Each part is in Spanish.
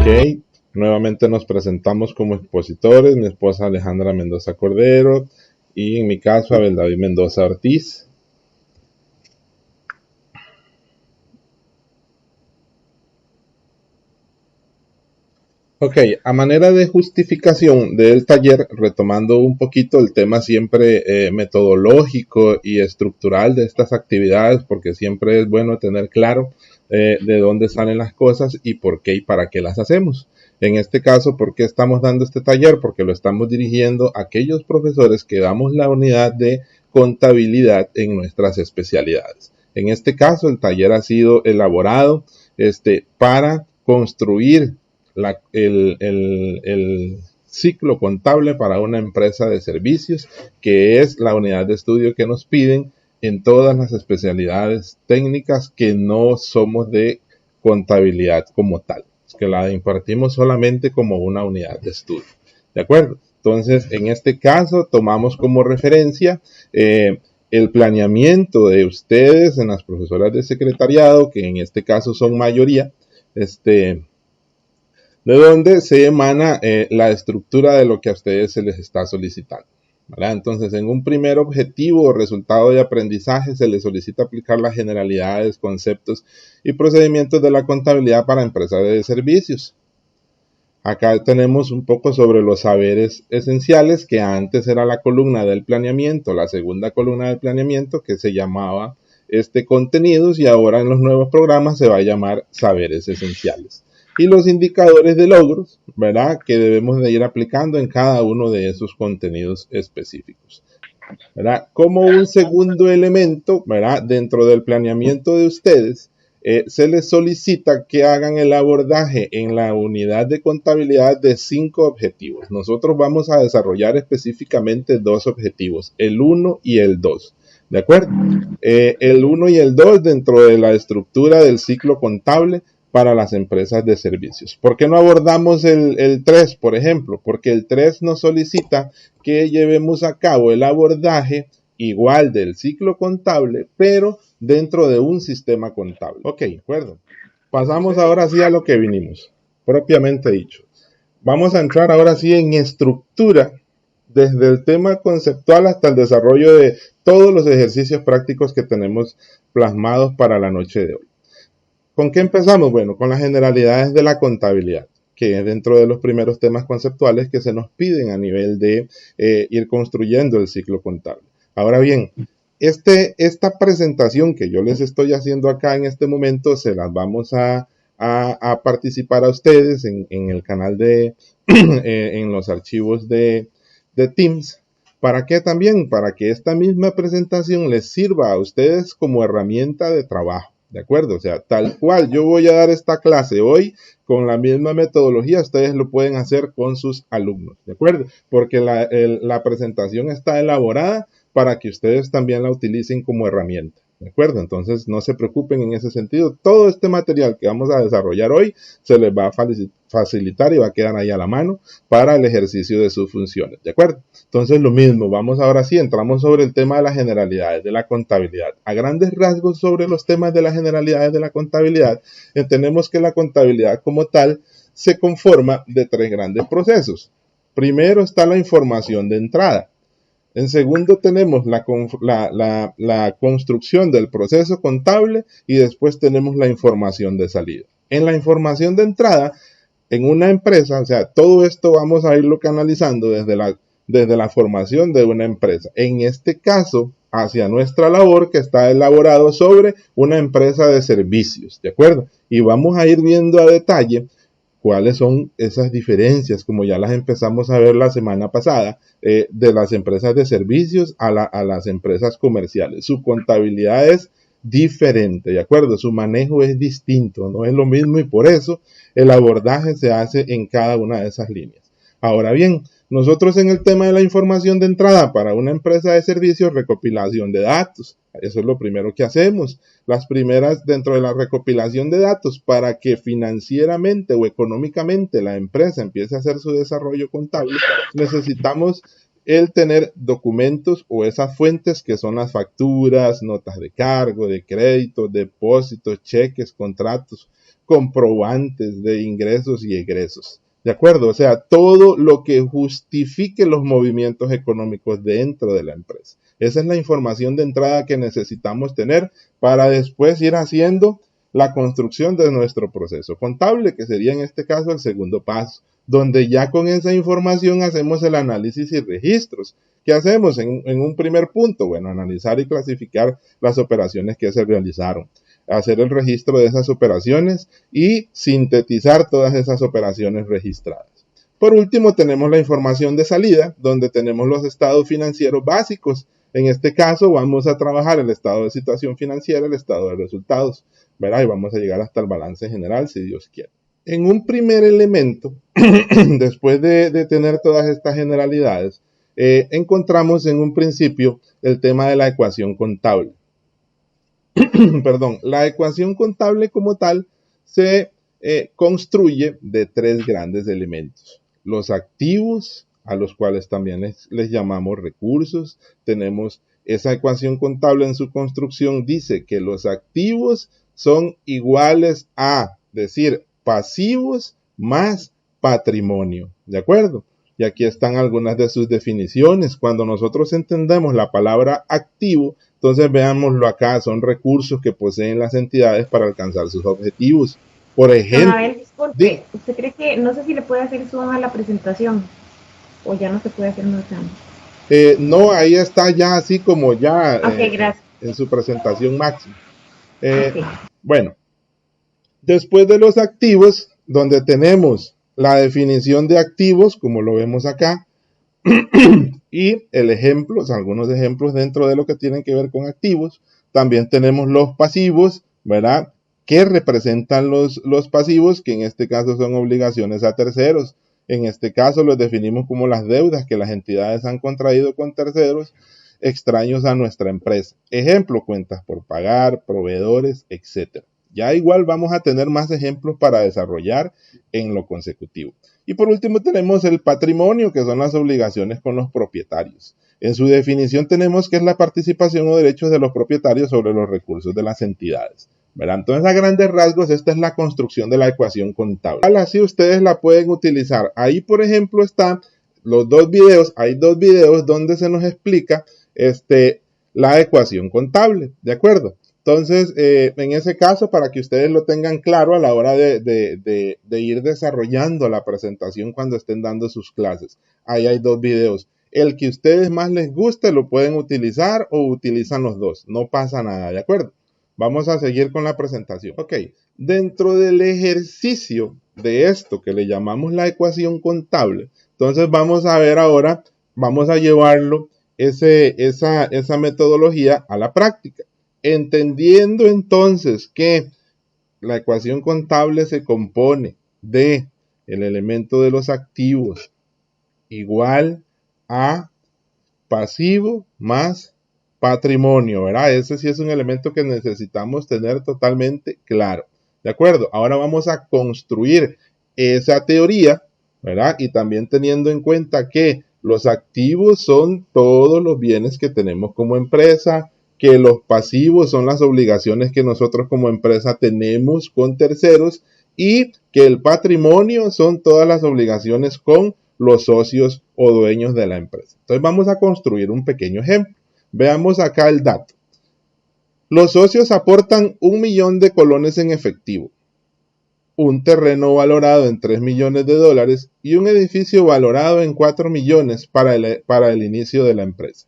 Ok, nuevamente nos presentamos como expositores, mi esposa Alejandra Mendoza Cordero y en mi caso Abel David Mendoza Ortiz. Ok, a manera de justificación del taller, retomando un poquito el tema siempre metodológico y estructural de estas actividades, porque siempre es bueno tener claro de dónde salen las cosas y por qué y para qué las hacemos. En este caso, ¿por qué estamos dando este taller? Porque lo estamos dirigiendo a aquellos profesores que damos la unidad de contabilidad en nuestras especialidades. En este caso, el taller ha sido elaborado para construir el ciclo contable para una empresa de servicios, que es la unidad de estudio que nos piden en todas las especialidades técnicas que no somos de contabilidad como tal, que la impartimos solamente como una unidad de estudio. ¿De acuerdo? Entonces, en este caso, tomamos como referencia el planeamiento de ustedes en las profesoras de secretariado, que en este caso son mayoría, de donde se emana la estructura de lo que a ustedes se les está solicitando. ¿Verdad? Entonces, en un primer objetivo o resultado de aprendizaje se les solicita aplicar las generalidades, conceptos y procedimientos de la contabilidad para empresas de servicios. Acá tenemos un poco sobre los saberes esenciales, que antes era la columna del planeamiento, la segunda columna del planeamiento, que se llamaba contenidos, y ahora en los nuevos programas se va a llamar saberes esenciales. Y los indicadores de logros, ¿verdad?, que debemos de ir aplicando en cada uno de esos contenidos específicos, ¿verdad? Como un segundo elemento, ¿verdad?, dentro del planeamiento de ustedes, se les solicita que hagan el abordaje en la unidad de contabilidad de 5 objetivos. Nosotros vamos a desarrollar específicamente 2 objetivos, el 1 y el 2. ¿De acuerdo? El 1 y el 2 dentro de la estructura del ciclo contable para las empresas de servicios. ¿Por qué no abordamos el 3, por ejemplo? Porque el 3 nos solicita que llevemos a cabo el abordaje igual del ciclo contable, pero dentro de un sistema contable. Ok, de acuerdo. Pasamos ahora sí a lo que vinimos, propiamente dicho. Vamos a entrar ahora sí en estructura, desde el tema conceptual hasta el desarrollo de todos los ejercicios prácticos que tenemos plasmados para la noche de hoy. ¿Con qué empezamos? Bueno, con las generalidades de la contabilidad, que es dentro de los primeros temas conceptuales que se nos piden a nivel de ir construyendo el ciclo contable. Ahora bien, esta presentación que yo les estoy haciendo acá en este momento, se las vamos a participar a ustedes en el canal en los archivos de Teams. ¿Para qué también? Para que esta misma presentación les sirva a ustedes como herramienta de trabajo. ¿De acuerdo? O sea, tal cual yo voy a dar esta clase hoy con la misma metodología, ustedes lo pueden hacer con sus alumnos. ¿De acuerdo? Porque la presentación está elaborada para que ustedes también la utilicen como herramienta. ¿De acuerdo? Entonces, no se preocupen en ese sentido. Todo este material que vamos a desarrollar hoy se les va a facilitar y va a quedar ahí a la mano para el ejercicio de sus funciones. ¿De acuerdo? Entonces, lo mismo. Vamos ahora sí, entramos sobre el tema de las generalidades de la contabilidad. A grandes rasgos sobre los temas de las generalidades de la contabilidad, entendemos que la contabilidad como tal se conforma de 3 grandes procesos. Primero está la información de entrada. En segundo tenemos la construcción del proceso contable y después tenemos la información de salida. En la información de entrada, en una empresa, o sea, todo esto vamos a irlo canalizando desde la formación de una empresa. En este caso, hacia nuestra labor que está elaborado sobre una empresa de servicios, ¿de acuerdo? Y vamos a ir viendo a detalle cuáles son esas diferencias, como ya las empezamos a ver la semana pasada, de las empresas de servicios a las empresas comerciales. Su contabilidad es diferente, ¿de acuerdo? Su manejo es distinto, no es lo mismo, y por eso el abordaje se hace en cada una de esas líneas. Ahora bien, nosotros en el tema de la información de entrada para una empresa de servicios, recopilación de datos. Eso es lo primero que hacemos. Las primeras dentro de la recopilación de datos para que financieramente o económicamente la empresa empiece a hacer su desarrollo contable, necesitamos el tener documentos o esas fuentes que son las facturas, notas de cargo, de crédito, depósitos, cheques, contratos, comprobantes de ingresos y egresos. ¿De acuerdo? O sea, todo lo que justifique los movimientos económicos dentro de la empresa. Esa es la información de entrada que necesitamos tener para después ir haciendo la construcción de nuestro proceso contable, que sería en este caso el segundo paso, donde ya con esa información hacemos el análisis y registros. ¿Qué hacemos en un primer punto? Bueno, analizar y clasificar las operaciones que se realizaron, hacer el registro de esas operaciones y sintetizar todas esas operaciones registradas. Por último, tenemos la información de salida, donde tenemos los estados financieros básicos. En este caso, vamos a trabajar el estado de situación financiera, el estado de resultados, ¿verdad? Y vamos a llegar hasta el balance general, si Dios quiere. En un primer elemento, después de tener todas estas generalidades, encontramos en un principio el tema de la ecuación contable. Perdón, la ecuación contable como tal se construye de tres grandes elementos. Los activos, a los cuales también les llamamos recursos. Tenemos esa ecuación contable en su construcción, dice que los activos son iguales a, decir, pasivos más patrimonio, ¿de acuerdo? Y aquí están algunas de sus definiciones. Cuando nosotros entendemos la palabra activo, entonces veámoslo acá, son recursos que poseen las entidades para alcanzar sus objetivos. Por ejemplo, Abel, disculpe, ¿usted cree que, no sé si le puede hacer zoom a la presentación o ya no se puede hacer más grande? No, ahí está ya así como ya Ok, gracias. en su presentación máxima. Ok. Bueno, después de los activos, donde tenemos la definición de activos, como lo vemos acá, y el ejemplo, o sea, algunos ejemplos dentro de lo que tienen que ver con activos. También tenemos los pasivos, ¿verdad? ¿Qué representan los pasivos? Que en este caso son obligaciones a terceros. En este caso los definimos como las deudas que las entidades han contraído con terceros extraños a nuestra empresa. Ejemplo, cuentas por pagar, proveedores, etc. Ya igual vamos a tener más ejemplos para desarrollar en lo consecutivo. Y por último tenemos el patrimonio, que son las obligaciones con los propietarios. En su definición tenemos que es la participación o derechos de los propietarios sobre los recursos de las entidades, ¿verdad? Entonces, a grandes rasgos, esta es la construcción de la ecuación contable. Así ustedes la pueden utilizar. Ahí, por ejemplo, están los dos videos. Hay dos videos donde se nos explica la ecuación contable, ¿de acuerdo? Entonces, en ese caso, para que ustedes lo tengan claro a la hora de ir desarrollando la presentación cuando estén dando sus clases, ahí hay dos videos. El que a ustedes más les guste lo pueden utilizar o utilizan los dos, no pasa nada, ¿de acuerdo? Vamos a seguir con la presentación. Ok, dentro del ejercicio de esto que le llamamos la ecuación contable, entonces vamos a ver ahora, vamos a llevarlo esa metodología a la práctica. Entendiendo entonces que la ecuación contable se compone de el elemento de los activos igual a pasivo más patrimonio, ¿verdad? Ese sí es un elemento que necesitamos tener totalmente claro. ¿De acuerdo? Ahora vamos a construir esa teoría, ¿verdad? Y también teniendo en cuenta que los activos son todos los bienes que tenemos como empresa, que los pasivos son las obligaciones que nosotros como empresa tenemos con terceros y que el patrimonio son todas las obligaciones con los socios o dueños de la empresa. Entonces vamos a construir un pequeño ejemplo. Veamos acá el dato. Los socios aportan 1 millón de colones en efectivo, un terreno valorado en 3 millones de dólares y un edificio valorado en 4 millones para el inicio de la empresa.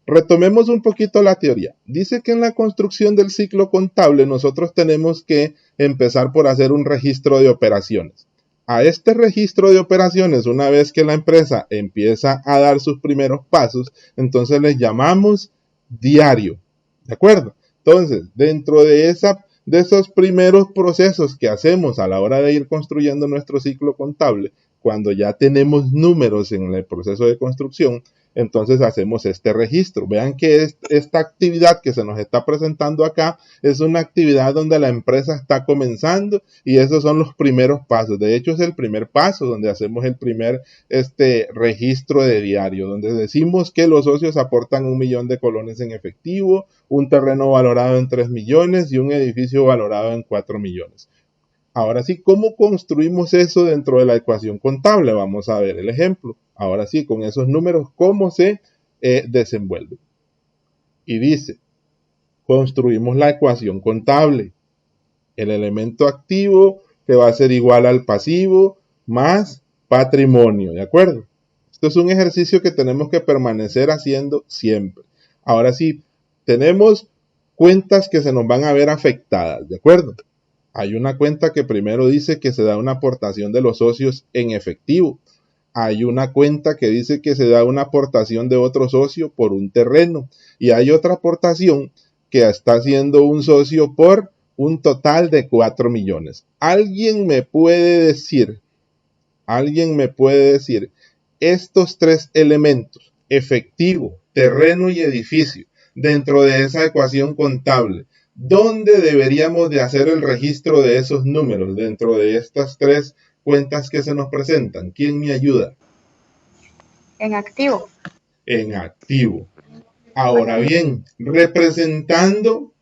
Retomemos un poquito la teoría. Dice que en la construcción del ciclo contable nosotros tenemos que empezar por hacer un registro de operaciones. A este registro de operaciones, una vez que la empresa empieza a dar sus primeros pasos, entonces les llamamos diario. ¿De acuerdo? Entonces, dentro de esos primeros procesos que hacemos a la hora de ir construyendo nuestro ciclo contable, cuando ya tenemos números en el proceso de construcción, entonces hacemos este registro. Vean que esta actividad que se nos está presentando acá es una actividad donde la empresa está comenzando y esos son los primeros pasos. De hecho, es el primer paso donde hacemos el primer registro de diario, donde decimos que los socios aportan 1 millón de colones en efectivo, un terreno valorado en 3 millones y un edificio valorado en 4 millones. Ahora sí, ¿cómo construimos eso dentro de la ecuación contable? Vamos a ver el ejemplo. Ahora sí, con esos números, ¿cómo se desenvuelve? Y dice, construimos la ecuación contable. El elemento activo que va a ser igual al pasivo más patrimonio, ¿de acuerdo? Esto es un ejercicio que tenemos que permanecer haciendo siempre. Ahora sí, tenemos cuentas que se nos van a ver afectadas, ¿de acuerdo? Hay una cuenta que primero dice que se da una aportación de los socios en efectivo. Hay una cuenta que dice que se da una aportación de otro socio por un terreno. Y hay otra aportación que está haciendo un socio por un total de 4 millones. ¿Alguien me puede decir estos tres elementos, efectivo, terreno y edificio, dentro de esa ecuación contable? ¿Dónde deberíamos de hacer el registro de esos números dentro de estas tres cuentas que se nos presentan? ¿Quién me ayuda? En activo. En activo. Ahora bien, representando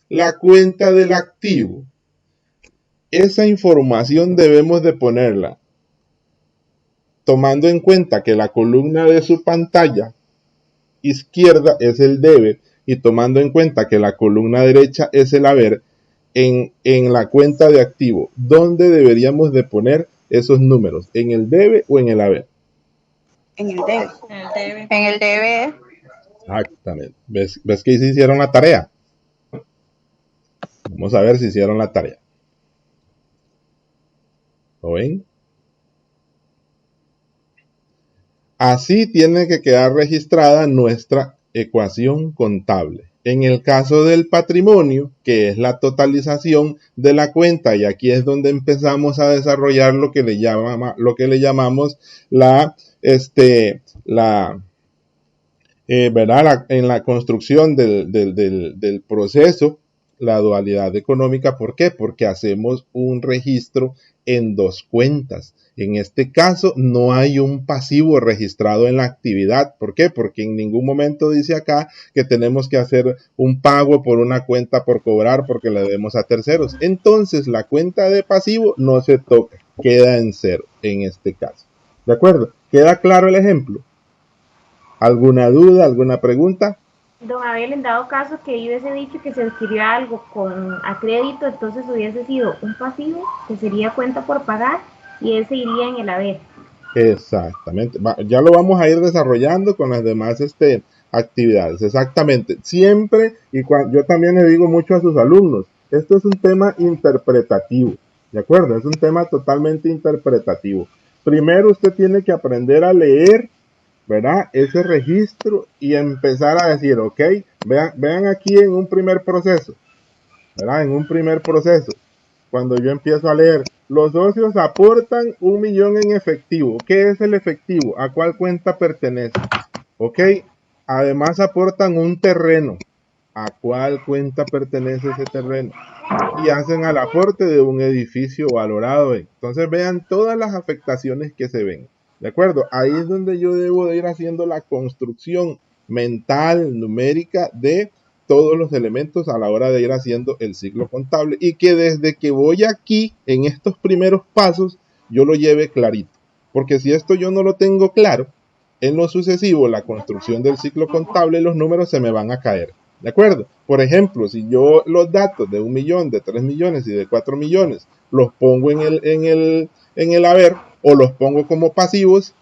la cuenta del activo, esa información debemos de ponerla tomando en cuenta que la columna de su pantalla izquierda es el debe y tomando en cuenta que la columna derecha es el haber, en la cuenta de activo, ¿dónde deberíamos de poner esos números? ¿En el debe o en el haber? En el debe. En el debe. Exactamente. ¿Ves que sí hicieron la tarea? Vamos a ver si hicieron la tarea. ¿Lo ven? Así tiene que quedar registrada nuestra ecuación contable. En el caso del patrimonio, que es la totalización de la cuenta, y aquí es donde empezamos a desarrollar lo que le llamamos ¿verdad? En la construcción del proceso, la dualidad económica. ¿Por qué? Porque hacemos un registro en dos cuentas. En este caso no hay un pasivo registrado en la actividad. ¿Por qué? Porque en ningún momento dice acá que tenemos que hacer un pago por una cuenta por cobrar porque le debemos a terceros. Entonces la cuenta de pasivo no se toca, queda en cero en este caso. ¿De acuerdo? ¿Queda claro el ejemplo? ¿Alguna duda, alguna pregunta? Don Abel, en dado caso que hubiese dicho que se adquirió algo a crédito, entonces hubiese sido un pasivo, que sería cuenta por pagar, y ese iría en el haber. Exactamente. Ya lo vamos a ir desarrollando con las demás actividades. Exactamente. Siempre, yo también le digo mucho a sus alumnos, esto es un tema interpretativo, ¿de acuerdo? Es un tema totalmente interpretativo. Primero usted tiene que aprender a leer, ¿verdad? Ese registro y empezar a decir, ok, vean aquí en un primer proceso, ¿verdad? En un primer proceso, cuando yo empiezo a leer, los socios aportan 1 millón en efectivo. ¿Qué es el efectivo? ¿A cuál cuenta pertenece? Ok, además aportan un terreno. ¿A cuál cuenta pertenece ese terreno? Y hacen el aporte de un edificio valorado. Entonces vean todas las afectaciones que se ven. ¿De acuerdo? Ahí es donde yo debo de ir haciendo la construcción mental, numérica de todos los elementos a la hora de ir haciendo el ciclo contable. Y que desde que voy aquí, en estos primeros pasos, yo lo lleve clarito. Porque si esto yo no lo tengo claro, en lo sucesivo, la construcción del ciclo contable, los números se me van a caer. ¿De acuerdo? Por ejemplo, si yo los datos de 1 millón, de 3 millones y de 4 millones los pongo en el haber o los pongo como pasivos,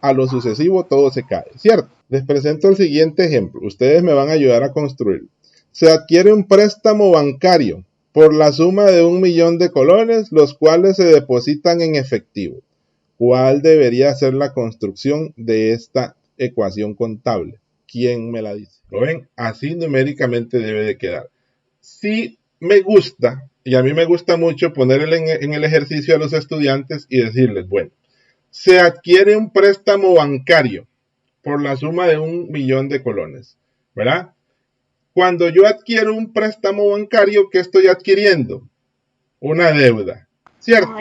a lo sucesivo todo se cae, ¿cierto? Les presento el siguiente ejemplo. Ustedes me van a ayudar a construir. Se adquiere un préstamo bancario por la suma de 1 millón de colones, los cuales se depositan en efectivo. ¿Cuál debería ser la construcción de esta ecuación contable? ¿Quién me la dice? ¿Lo ven? Así numéricamente debe de quedar. Sí me gusta, y a mí me gusta mucho ponerle en el ejercicio a los estudiantes y decirles, bueno, se adquiere un préstamo bancario por la suma de 1.000.000 de colones, ¿verdad? Cuando yo adquiero un préstamo bancario, ¿qué estoy adquiriendo? Una deuda, ¿cierto?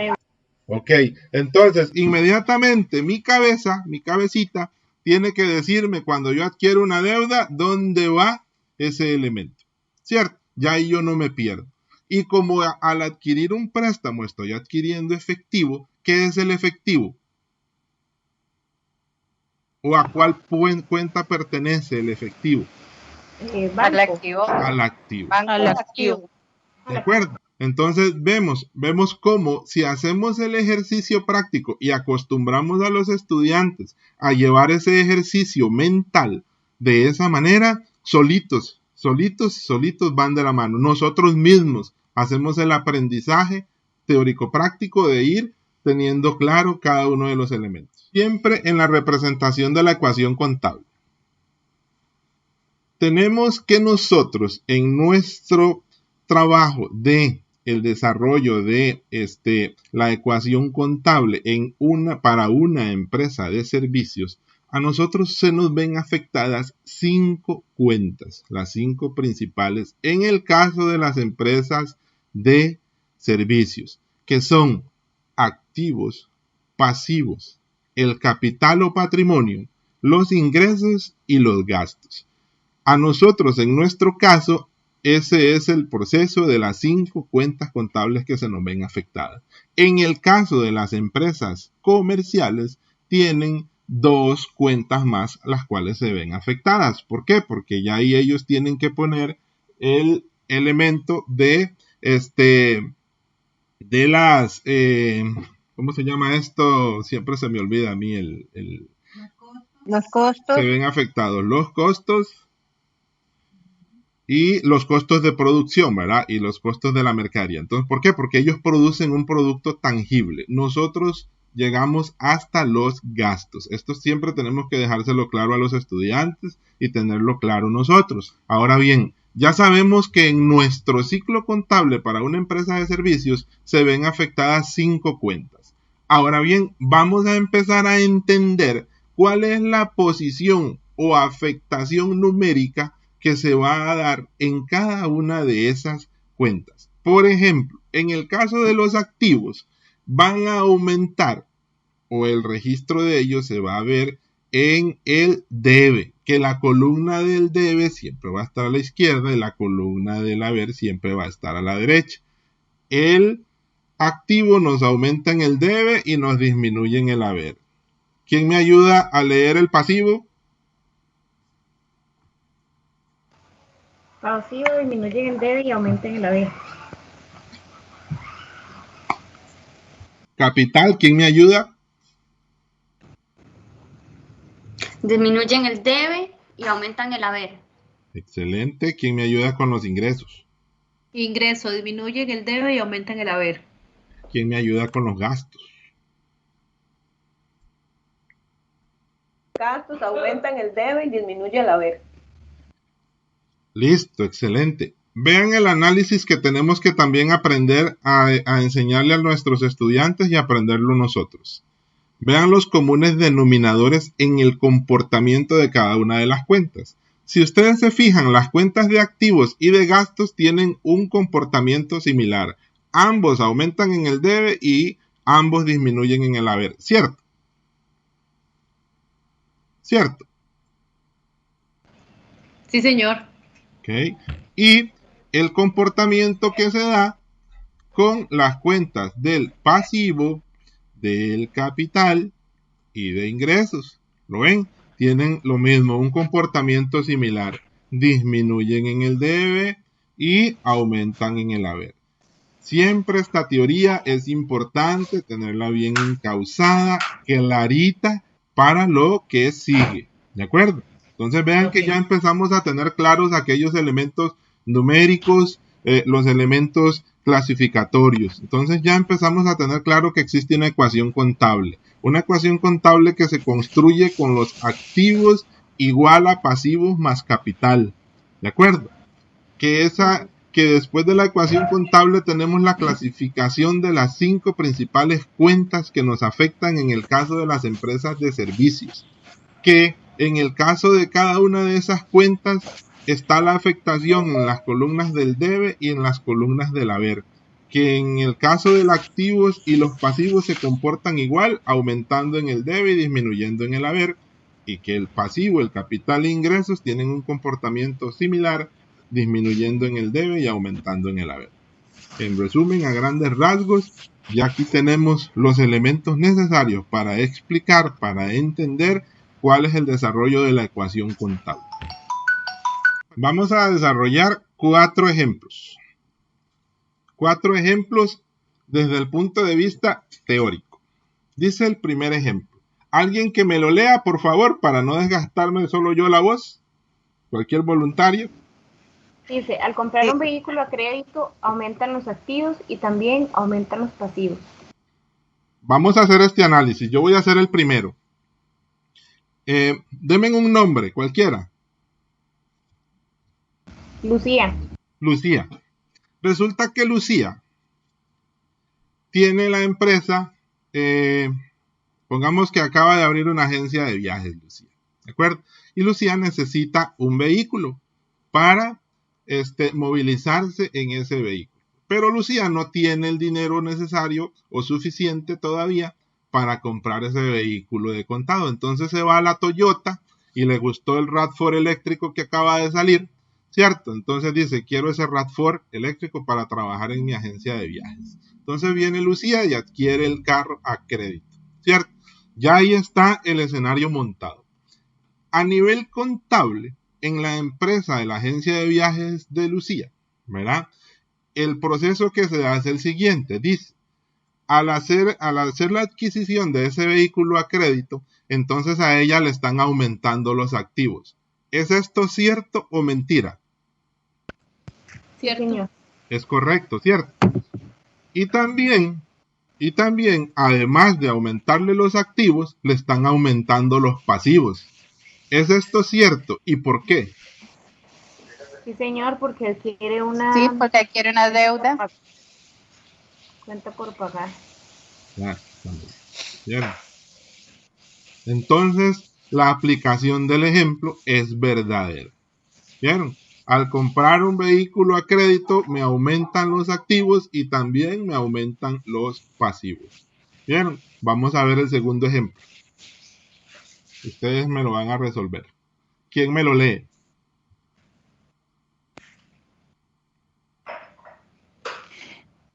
Ok, entonces inmediatamente mi cabecita, tiene que decirme cuando yo adquiero una deuda, ¿dónde va ese elemento? ¿Cierto? Ya ahí yo no me pierdo. Y como al adquirir un préstamo estoy adquiriendo efectivo, ¿qué es el efectivo? ¿O a cuál cuenta pertenece el efectivo? Al activo. Al activo. Al activo. ¿De acuerdo? Entonces vemos cómo si hacemos el ejercicio práctico y acostumbramos a los estudiantes a llevar ese ejercicio mental de esa manera, solitos van de la mano. Nosotros mismos hacemos el aprendizaje teórico-práctico de ir teniendo claro cada uno de los elementos. Siempre en la representación de la ecuación contable. Tenemos que nosotros en nuestro trabajo de el desarrollo de la ecuación contable para una empresa de servicios, a nosotros se nos ven afectadas 5 cuentas, las 5 principales en el caso de las empresas de servicios, que son activos, pasivos, el capital o patrimonio, los ingresos y los gastos. A nosotros, en nuestro caso, ese es el proceso de las 5 cuentas contables que se nos ven afectadas. En el caso de las empresas comerciales, tienen 2 cuentas más las cuales se ven afectadas. ¿Por qué? Porque ya ahí ellos tienen que poner el elemento de las, ¿cómo se llama esto? Siempre se me olvida a mí los costos. Se ven afectados los costos y los costos de producción, ¿verdad? Y los costos de la mercadería. Entonces, ¿por qué? Porque ellos producen un producto tangible. Nosotros llegamos hasta los gastos. Esto siempre tenemos que dejárselo claro a los estudiantes y tenerlo claro nosotros. Ahora bien, ya sabemos que en nuestro ciclo contable para una empresa de servicios se ven afectadas 5 cuentas. Ahora bien, vamos a empezar a entender cuál es la posición o afectación numérica que se va a dar en cada una de esas cuentas. Por ejemplo, en el caso de los activos, van a aumentar o el registro de ellos se va a ver en el debe, que la columna del debe siempre va a estar a la izquierda y la columna del haber siempre va a estar a la derecha. El activo nos aumenta en el debe y nos disminuye en el haber. ¿Quién me ayuda a leer el pasivo? Pasivo disminuye en el debe y aumenta en el haber. Capital, ¿quién me ayuda? Disminuyen el debe y aumentan el haber. Excelente. ¿Quién me ayuda con los ingresos? Ingreso, disminuyen el debe y aumentan el haber. ¿Quién me ayuda con los gastos? Gastos aumentan el debe y disminuye el haber. Listo, excelente. Vean el análisis que tenemos que también aprender a enseñarle a nuestros estudiantes y aprenderlo nosotros. Vean los comunes denominadores en el comportamiento de cada una de las cuentas. Si ustedes se fijan, las cuentas de activos y de gastos tienen un comportamiento similar. Ambos aumentan en el debe y ambos disminuyen en el haber. ¿Cierto? ¿Cierto? Sí, señor. Okay. Y el comportamiento que se da con las cuentas del pasivo, del capital y de ingresos. ¿Lo ven? Tienen lo mismo, un comportamiento similar. Disminuyen en el debe y aumentan en el haber. Siempre esta teoría es importante tenerla bien encauzada, clarita para lo que sigue. ¿De acuerdo? Entonces vean que ya empezamos a tener claros aquellos elementos numéricos, los elementos clasificatorios. Entonces ya empezamos a tener claro que existe una ecuación contable. Una ecuación contable que se construye con los activos igual a pasivos más capital. ¿De acuerdo? Que después de la ecuación contable tenemos la clasificación de las 5 principales cuentas que nos afectan en el caso de las empresas de servicios. Que En el caso de cada una de esas cuentas está la afectación en las columnas del debe y en las columnas del haber, que en el caso de los activos y los pasivos se comportan igual, aumentando en el debe y disminuyendo en el haber, y que el pasivo, el capital e ingresos tienen un comportamiento similar, disminuyendo en el debe y aumentando en el haber. En resumen, a grandes rasgos, ya aquí tenemos los elementos necesarios para explicar, para entender cuál es el desarrollo de la ecuación contable. Vamos a desarrollar 4 ejemplos. 4 ejemplos desde el punto de vista teórico. Dice el primer ejemplo. ¿Alguien que me lo lea, por favor, para no desgastarme solo yo la voz? Cualquier voluntario. Dice, al comprar un vehículo a crédito, aumentan los activos y también aumentan los pasivos. Vamos a hacer este análisis. Yo voy a hacer el primero. Denme un nombre, cualquiera. Lucía. Lucía. Resulta que Lucía tiene la empresa, pongamos que acaba de abrir una agencia de viajes, Lucía. ¿De acuerdo? Y Lucía necesita un vehículo para movilizarse en ese vehículo. Pero Lucía no tiene el dinero necesario o suficiente todavía para comprar ese vehículo de contado. Entonces se va a la Toyota y le gustó el RAV4 eléctrico que acaba de salir, ¿cierto? Entonces dice, quiero ese RAV4 eléctrico para trabajar en mi agencia de viajes. Entonces viene Lucía y adquiere el carro a crédito, ¿cierto? Ya ahí está el escenario montado. A nivel contable, en la empresa de la agencia de viajes de Lucía, ¿verdad? El proceso que se da es el siguiente, dice, al hacer la adquisición de ese vehículo a crédito, entonces a ella le están aumentando los activos. ¿Es esto cierto o mentira? Cierto. Es correcto, ¿cierto? Y también, además de aumentarle los activos, le están aumentando los pasivos. ¿Es esto cierto? ¿Y por qué? Sí, señor, porque adquiere una... Sí, porque adquiere una deuda. Cuenta por pagar. Bien. Entonces, la aplicación del ejemplo es verdadera. ¿Vieron? Al comprar un vehículo a crédito, me aumentan los activos y también me aumentan los pasivos. ¿Vieron? Vamos a ver el segundo ejemplo. Ustedes me lo van a resolver. ¿Quién me lo lee?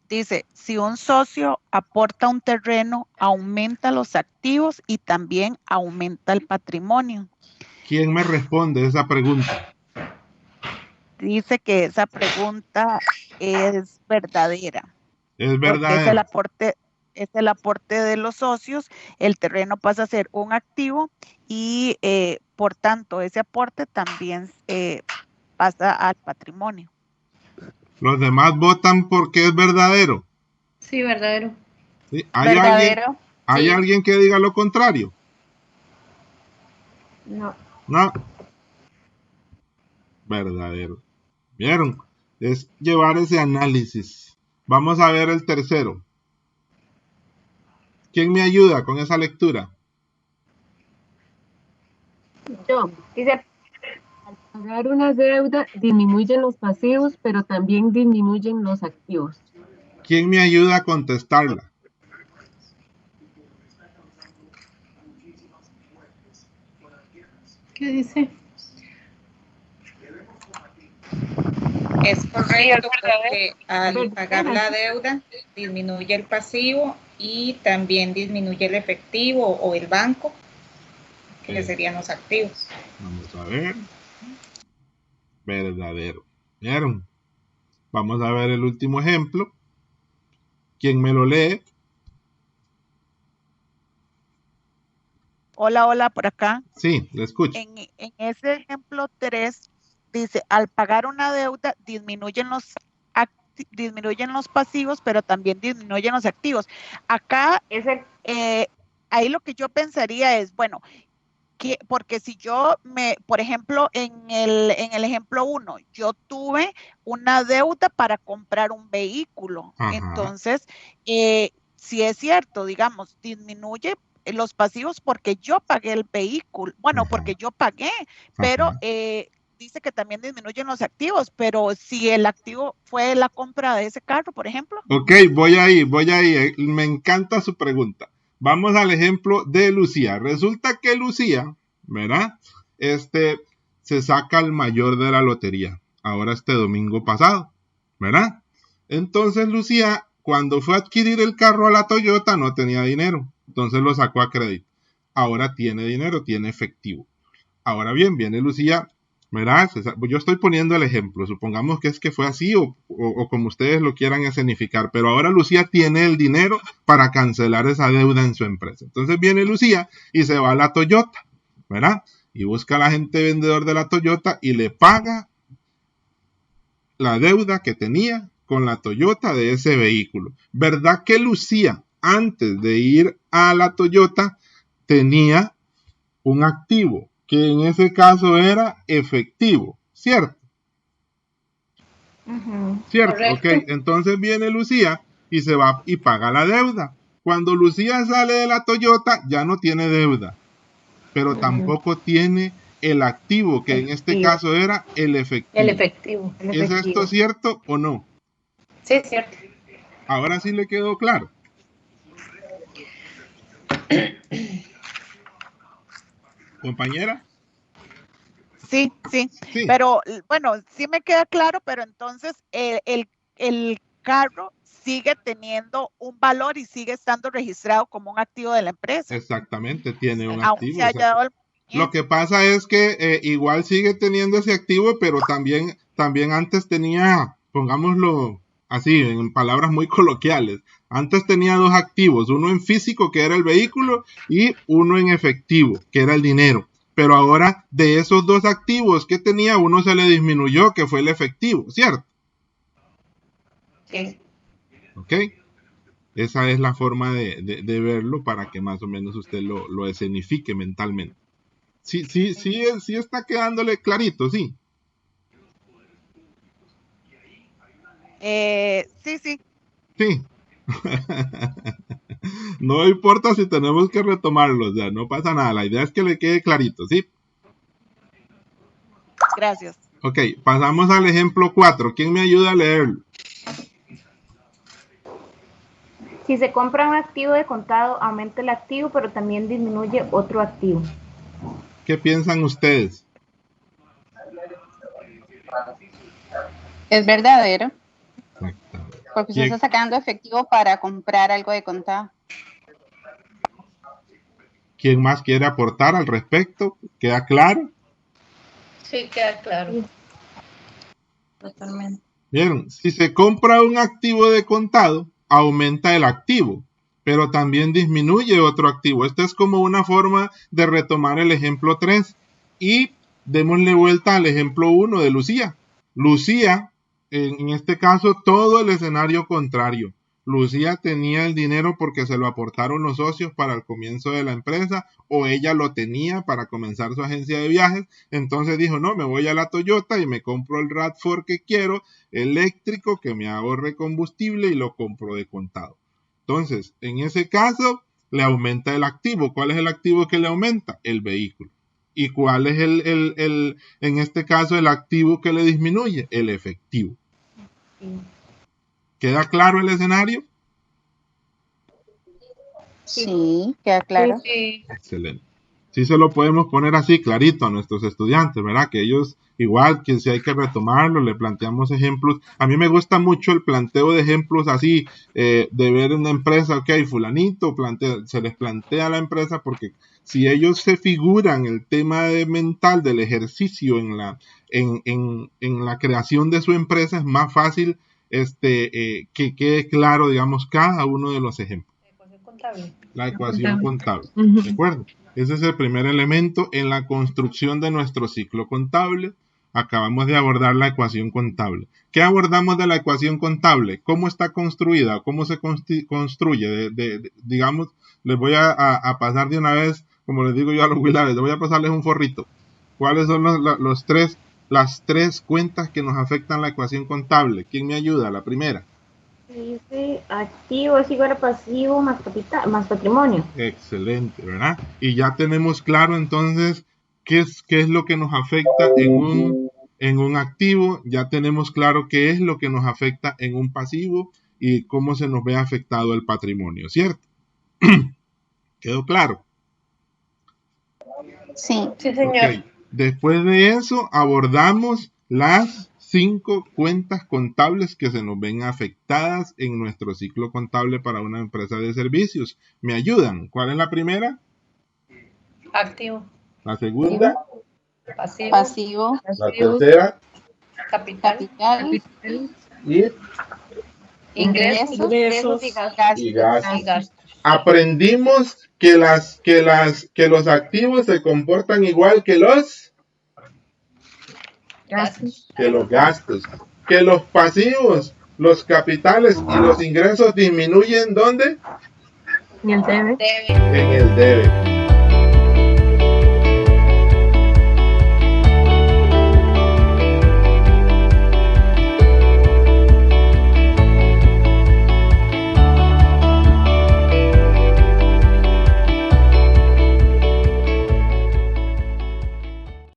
Dice, si un socio aporta un terreno, aumenta los activos y también aumenta el patrimonio. ¿Quién me responde esa pregunta? Dice que esa pregunta es verdadera. Es verdadera. Es el aporte de los socios, el terreno pasa a ser un activo y por tanto ese aporte también pasa al patrimonio. ¿Los demás votan porque es verdadero? Sí, verdadero. ¿Sí? ¿Hay alguien que diga lo contrario? No. No. Verdadero. ¿Vieron? Es llevar ese análisis. Vamos a ver el tercero. ¿Quién me ayuda con esa lectura? Yo. Dice, al pagar una deuda disminuyen los pasivos, pero también disminuyen los activos. ¿Quién me ayuda a contestarla? ¿Qué dice? Es correcto porque al pagar la deuda disminuye el pasivo y también disminuye el efectivo o el banco, que serían los activos. Vamos a ver. Verdadero. ¿Vieron? Vamos a ver el último ejemplo. ¿Quién me lo lee? Hola, por acá. Sí, le escucho. En ese ejemplo 3 dice, al pagar una deuda disminuyen los pasivos, pero también disminuyen los activos. Acá, ahí lo que yo pensaría es, bueno, porque si yo por ejemplo, en el ejemplo 1, yo tuve una deuda para comprar un vehículo. Ajá. Entonces, si es cierto, digamos, disminuye los pasivos porque yo pagué el vehículo, bueno, porque yo pagué, pero dice que también disminuyen los activos, pero si el activo fue la compra de ese carro, por ejemplo. Ok, voy ahí. Me encanta su pregunta. Vamos al ejemplo de Lucía. Resulta que Lucía, ¿verdad? Se saca el mayor de la lotería. Ahora este domingo pasado, ¿verdad? Entonces Lucía, cuando fue a adquirir el carro a la Toyota, no tenía dinero. Entonces lo sacó a crédito. Ahora tiene dinero, tiene efectivo. Ahora bien, viene Lucía, ¿verdad? Yo estoy poniendo el ejemplo. Supongamos que es que fue así o como ustedes lo quieran escenificar. Pero ahora Lucía tiene el dinero para cancelar esa deuda en su empresa. Entonces viene Lucía y se va a la Toyota, ¿verdad? Y busca al agente vendedor de la Toyota y le paga la deuda que tenía con la Toyota de ese vehículo. ¿Verdad que Lucía, antes de ir a la Toyota, tenía un activo, que en ese caso era efectivo, ¿cierto? ¿Cierto? Correcto. Ok, entonces viene Lucía y se va y paga la deuda. Cuando Lucía sale de la Toyota, ya no tiene deuda, pero tampoco tiene el activo, que en este caso era el efectivo. El efectivo. ¿Es esto cierto o no? Sí, es cierto. Ahora sí le quedó claro. ¿Compañera? Sí, pero bueno, sí me queda claro, pero entonces el carro sigue teniendo un valor y sigue estando registrado como un activo de la empresa. Exactamente, tiene un Aunque activo. se haya dado el Lo que pasa es que igual sigue teniendo ese activo, pero también antes tenía, pongámoslo así, en palabras muy coloquiales, antes tenía dos activos, uno en físico, que era el vehículo, y uno en efectivo, que era el dinero. Pero ahora de esos dos activos que tenía, uno se le disminuyó, que fue el efectivo, ¿cierto? Sí. ¿Ok? Esa es la forma de verlo para que más o menos usted lo escenifique mentalmente. Sí está quedándole clarito, sí. Sí. Sí. No importa si tenemos que retomarlo, o sea, no pasa nada. La idea es que le quede clarito, ¿sí? Gracias. Ok, pasamos al ejemplo 4. ¿Quién me ayuda a leerlo? Si se compra un activo de contado, aumenta el activo, pero también disminuye otro activo. ¿Qué piensan ustedes? Es verdadero, Exactamente. porque usted está sacando efectivo para comprar algo de contado. ¿Quién más quiere aportar al respecto? ¿Queda claro? Sí, queda claro. Totalmente. Vieron, si se compra un activo de contado, aumenta el activo, pero también disminuye otro activo. Esta es como una forma de retomar el ejemplo 3 y démosle vuelta al ejemplo 1 de Lucía. Lucía, en este caso, todo el escenario contrario. Lucía tenía el dinero porque se lo aportaron los socios para el comienzo de la empresa o ella lo tenía para comenzar su agencia de viajes. Entonces dijo, no, me voy a la Toyota y me compro el RAV4 que quiero, eléctrico, que me ahorre combustible y lo compro de contado. Entonces, en ese caso, le aumenta el activo. ¿Cuál es el activo que le aumenta? El vehículo. ¿Y cuál es en este caso, el activo que le disminuye? El efectivo. ¿Queda claro el escenario? Sí, queda claro. Sí. Excelente. Sí se lo podemos poner así clarito a nuestros estudiantes, ¿verdad? Que ellos, igual que si hay que retomarlo, le planteamos ejemplos. A mí me gusta mucho el planteo de ejemplos así, de ver una empresa, ok, fulanito, se les plantea a la empresa, porque si ellos se figuran el tema mental del ejercicio en la creación de su empresa, es más fácil que quede claro, digamos, cada uno de los ejemplos. La ecuación contable. ¿De acuerdo? Ese es el primer elemento en la construcción de nuestro ciclo contable. Acabamos de abordar la ecuación contable. ¿Qué abordamos de la ecuación contable? ¿Cómo está construida? ¿Cómo se construye? Digamos, les voy a pasar de una vez, como les digo yo a los Willares, les voy a pasarles un forrito. ¿Cuáles son las tres cuentas que nos afectan la ecuación contable? ¿Quién me ayuda? La primera. Dice activo es igual a pasivo más capital, más patrimonio. Excelente, ¿verdad? Y ya tenemos claro entonces qué es lo que nos afecta en un activo, ya tenemos claro qué es lo que nos afecta en un pasivo y cómo se nos ve afectado el patrimonio, ¿cierto? ¿Quedó claro? Sí, sí, señor. Okay. Después de eso abordamos las 5 cuentas contables que se nos ven afectadas en nuestro ciclo contable para una empresa de servicios. ¿Me ayudan? ¿Cuál es la primera? Activo. La segunda. Pasivo. La tercera. Capital. Y Ingresos y gastos. aprendimos que los activos se comportan igual que los Gastos. gastos, que los pasivos, los capitales y los ingresos disminuyen ¿dónde? En el debe. En el debe.